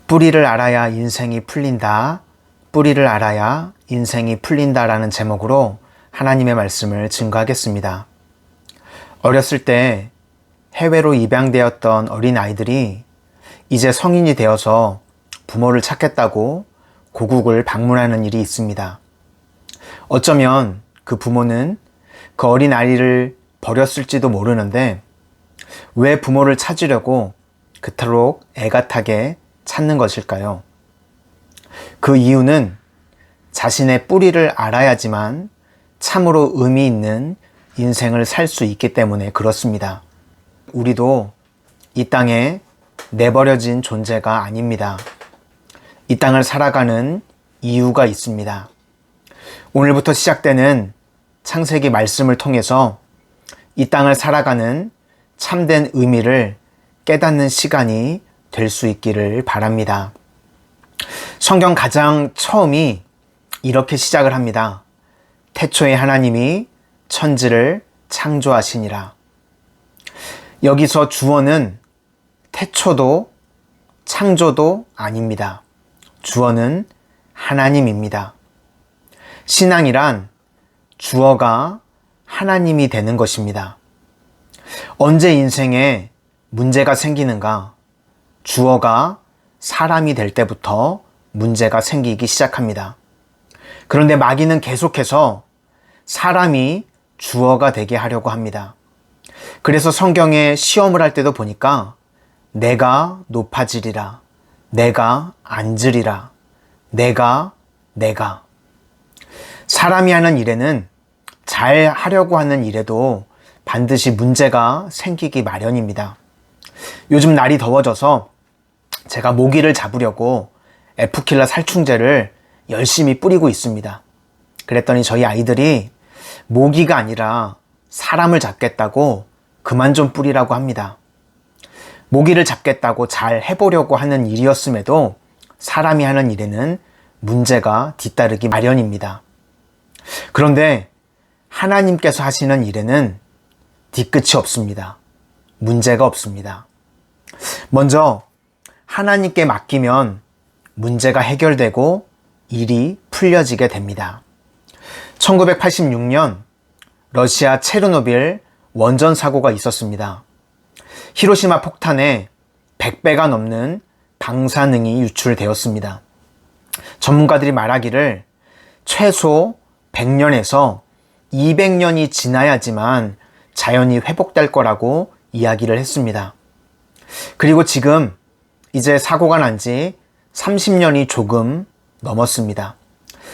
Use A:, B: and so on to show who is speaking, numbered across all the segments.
A: 뿌리를 알아야 인생이 풀린다. 뿌리를 알아야 인생이 풀린다라는 제목으로 하나님의 말씀을 증거하겠습니다. 어렸을 때 해외로 입양되었던 어린 아이들이 이제 성인이 되어서 부모를 찾겠다고 고국을 방문하는 일이 있습니다. 어쩌면 그 부모는 그 어린 아이를 버렸을지도 모르는데 왜 부모를 찾으려고 그토록 애가 타게 찾는 것일까요? 그 이유는 자신의 뿌리를 알아야지만 참으로 의미 있는 인생을 살 수 있기 때문에 그렇습니다. 우리도 이 땅에 내버려진 존재가 아닙니다. 이 땅을 살아가는 이유가 있습니다. 오늘부터 시작되는 창세기 말씀을 통해서 이 땅을 살아가는 참된 의미를 깨닫는 시간이 될 수 있기를 바랍니다. 성경 가장 처음이 이렇게 시작을 합니다. 태초에 하나님이 천지를 창조하시니라. 여기서 주어는 태초도 창조도 아닙니다. 주어는 하나님입니다. 신앙이란 주어가 하나님이 되는 것입니다. 언제 인생에 문제가 생기는가? 주어가 사람이 될 때부터 문제가 생기기 시작합니다. 그런데 마귀는 계속해서 사람이 주어가 되게 하려고 합니다. 그래서 성경에 시험을 할 때도 보니까 내가 높아지리라, 내가 앉으리라, 내가 사람이 하는 일에는 잘 하려고 하는 일에도 반드시 문제가 생기기 마련입니다. 요즘 날이 더워져서 제가 모기를 잡으려고 에프킬라 살충제를 열심히 뿌리고 있습니다. 그랬더니 저희 아이들이 모기가 아니라 사람을 잡겠다고 그만 좀 뿌리라고 합니다. 모기를 잡겠다고 잘 해보려고 하는 일이었음에도 사람이 하는 일에는 문제가 뒤따르기 마련입니다. 그런데 하나님께서 하시는 일에는 뒤끝이 없습니다. 문제가 없습니다. 먼저 하나님께 맡기면 문제가 해결되고 일이 풀려지게 됩니다. 1986년 러시아 체르노빌 원전 사고가 있었습니다. 히로시마 폭탄에 100배가 넘는 방사능이 유출되었습니다. 전문가들이 말하기를 최소 100년에서 200년이 지나야지만 자연이 회복될 거라고 이야기를 했습니다. 그리고 지금 이제 사고가 난 지 30년이 조금 넘었습니다.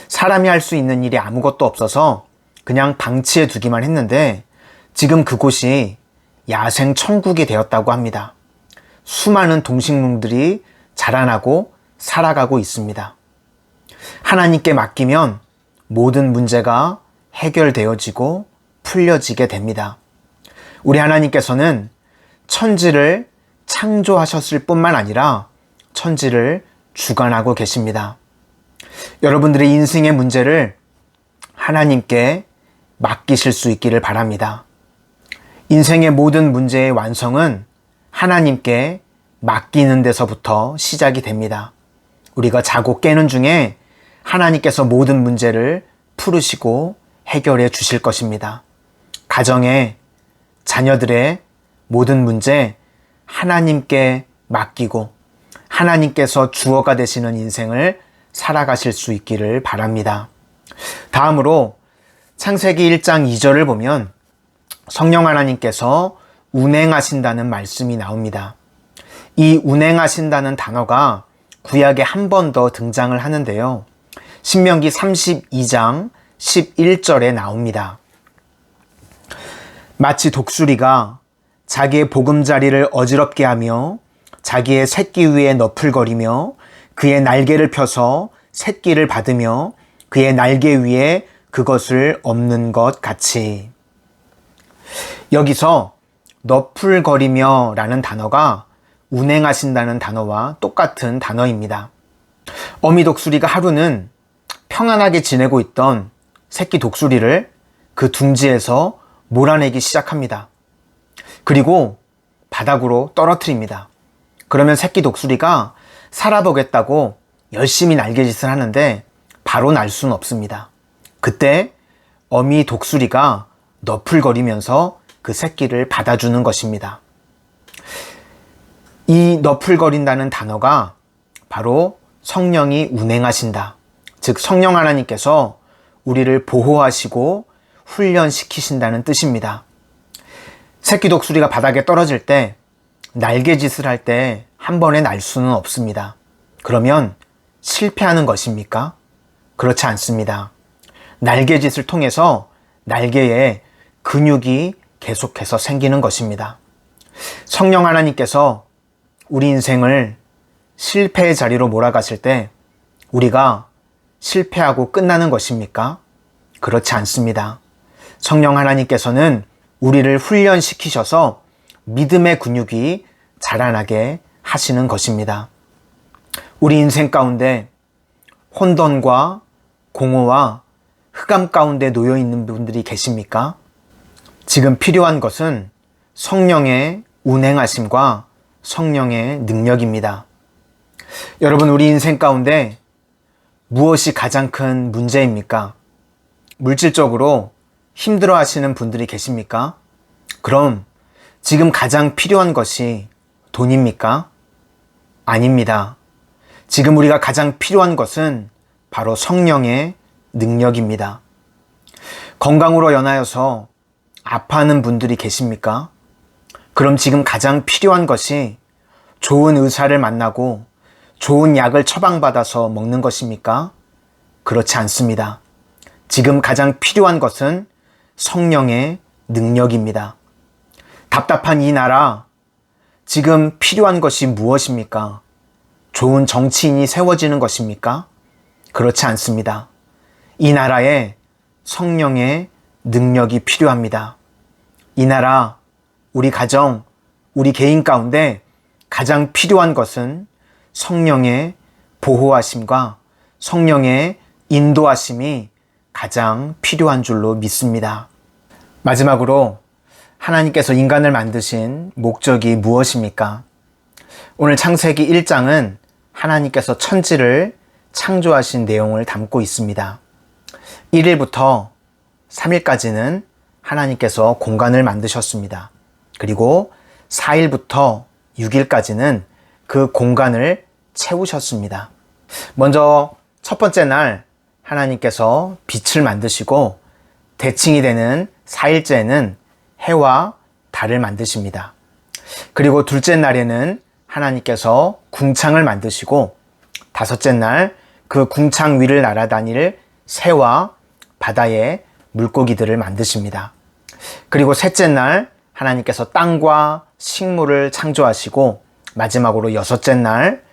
A: 사람이 할 수 있는 일이 아무것도 없어서 그냥 방치해 두기만 했는데 지금 그곳이 야생 천국이 되었다고 합니다. 수많은 동식물들이 자라나고 살아가고 있습니다. 하나님께 맡기면 모든 문제가 해결되어지고 풀려지게 됩니다. 우리 하나님께서는 천지를 창조하셨을 뿐만 아니라 천지를 주관하고 계십니다. 여러분들의 인생의 문제를 하나님께 맡기실 수 있기를 바랍니다. 인생의 모든 문제의 완성은 하나님께 맡기는 데서부터 시작이 됩니다. 우리가 자고 깨는 중에 하나님께서 모든 문제를 풀으시고 해결해 주실 것입니다. 가정의 자녀들의 모든 문제 하나님께 맡기고 하나님께서 주어가 되시는 인생을 살아가실 수 있기를 바랍니다. 다음으로 창세기 1장 2절을 보면 성령 하나님께서 운행하신다는 말씀이 나옵니다. 이 운행하신다는 단어가 구약에 한 번 더 등장을 하는데요. 신명기 32장 11절에 나옵니다. 마치 독수리가 자기의 보금자리를 어지럽게 하며 자기의 새끼 위에 너풀거리며 그의 날개를 펴서 새끼를 받으며 그의 날개 위에 그것을 엎는 것 같이. 여기서 너풀거리며 라는 단어가 운행하신다는 단어와 똑같은 단어입니다. 어미 독수리가 하루는 평안하게 지내고 있던 새끼 독수리를 그 둥지에서 몰아내기 시작합니다. 그리고 바닥으로 떨어뜨립니다. 그러면 새끼 독수리가 살아보겠다고 열심히 날개짓을 하는데 바로 날 수는 없습니다. 그때 어미 독수리가 너풀거리면서 그 새끼를 받아주는 것입니다. 이 너풀거린다는 단어가 바로 성령이 운행하신다. 즉 성령 하나님께서 우리를 보호하시고 훈련시키신다는 뜻입니다. 새끼 독수리가 바닥에 떨어질 때 날개짓을 할 때 한 번에 날 수는 없습니다. 그러면 실패하는 것입니까? 그렇지 않습니다. 날개짓을 통해서 날개에 근육이 계속해서 생기는 것입니다. 성령 하나님께서 우리 인생을 실패의 자리로 몰아갔을 때 우리가 실패하고 끝나는 것입니까? 그렇지 않습니다. 성령 하나님께서는 우리를 훈련시키셔서 믿음의 근육이 자라나게 하시는 것입니다. 우리 인생 가운데 혼돈과 공허와 흑암 가운데 놓여 있는 분들이 계십니까? 지금 필요한 것은 성령의 운행하심과 성령의 능력입니다. 여러분, 우리 인생 가운데 무엇이 가장 큰 문제입니까? 물질적으로 힘들어 하시는 분들이 계십니까? 그럼 지금 가장 필요한 것이 돈입니까? 아닙니다. 지금 우리가 가장 필요한 것은 바로 성령의 능력입니다. 건강으로 연하여서 아파하는 분들이 계십니까? 그럼 지금 가장 필요한 것이 좋은 의사를 만나고 좋은 약을 처방받아서 먹는 것입니까? 그렇지 않습니다. 지금 가장 필요한 것은 성령의 능력입니다. 답답한 이 나라, 지금 필요한 것이 무엇입니까? 좋은 정치인이 세워지는 것입니까? 그렇지 않습니다. 이 나라에 성령의 능력이 필요합니다. 이 나라, 우리 가정, 우리 개인 가운데 가장 필요한 것은 성령의 보호하심과 성령의 인도하심이 가장 필요한 줄로 믿습니다. 마지막으로 하나님께서 인간을 만드신 목적이 무엇입니까? 오늘 창세기 1장은 하나님께서 천지를 창조하신 내용을 담고 있습니다. 1일부터 3일까지는 하나님께서 공간을 만드셨습니다. 그리고 4일부터 6일까지는 그 공간을 채우셨습니다. 먼저 첫 번째 날 하나님께서 빛을 만드시고 대칭이 되는 4일째는 해와 달을 만드십니다. 그리고 둘째 날에는 하나님께서 궁창을 만드시고 다섯째 날 그 궁창 위를 날아다닐 새와 바다의 물고기들을 만드십니다. 그리고 셋째 날 하나님께서 땅과 식물을 창조하시고 마지막으로 여섯째 날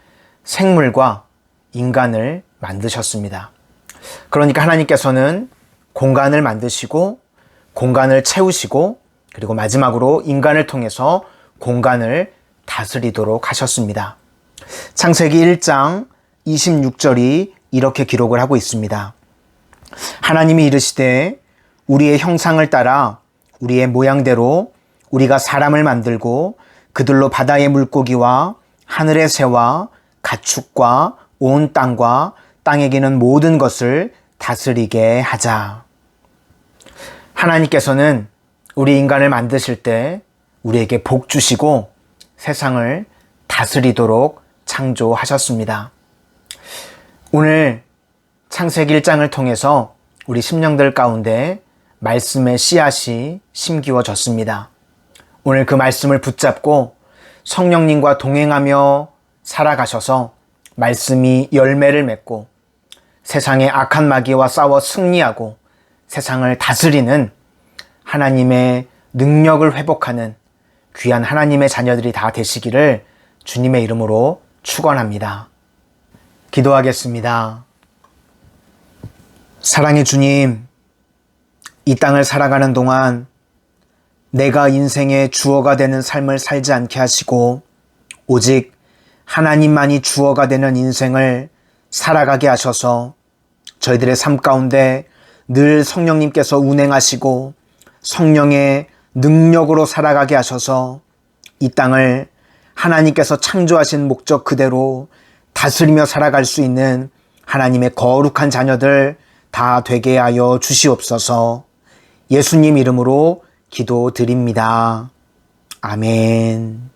A: 생물과 인간을 만드셨습니다. 그러니까 하나님께서는 공간을 만드시고 공간을 채우시고 그리고 마지막으로 인간을 통해서 공간을 다스리도록 하셨습니다. 창세기 1장 26절이 이렇게 기록을 하고 있습니다. 하나님이 이르시되 우리의 형상을 따라 우리의 모양대로 우리가 사람을 만들고 그들로 바다의 물고기와 하늘의 새와 가축과 온 땅과 땅에 기는 모든 것을 다스리게 하자. 하나님께서는 우리 인간을 만드실 때 우리에게 복 주시고 세상을 다스리도록 창조하셨습니다. 오늘 창세기 1장을 통해서 우리 심령들 가운데 말씀의 씨앗이 심기워졌습니다. 오늘 그 말씀을 붙잡고 성령님과 동행하며 살아가셔서 말씀이 열매를 맺고 세상의 악한 마귀와 싸워 승리하고 세상을 다스리는 하나님의 능력을 회복하는 귀한 하나님의 자녀들이 다 되시기를 주님의 이름으로 축원합니다. 기도하겠습니다. 사랑의 주님, 이 땅을 살아가는 동안 내가 인생의 주어가 되는 삶을 살지 않게 하시고 오직 하나님만이 주어가 되는 인생을 살아가게 하셔서 저희들의 삶 가운데 늘 성령님께서 운행하시고 성령의 능력으로 살아가게 하셔서 이 땅을 하나님께서 창조하신 목적 그대로 다스리며 살아갈 수 있는 하나님의 거룩한 자녀들 다 되게 하여 주시옵소서. 예수님 이름으로 기도드립니다. 아멘.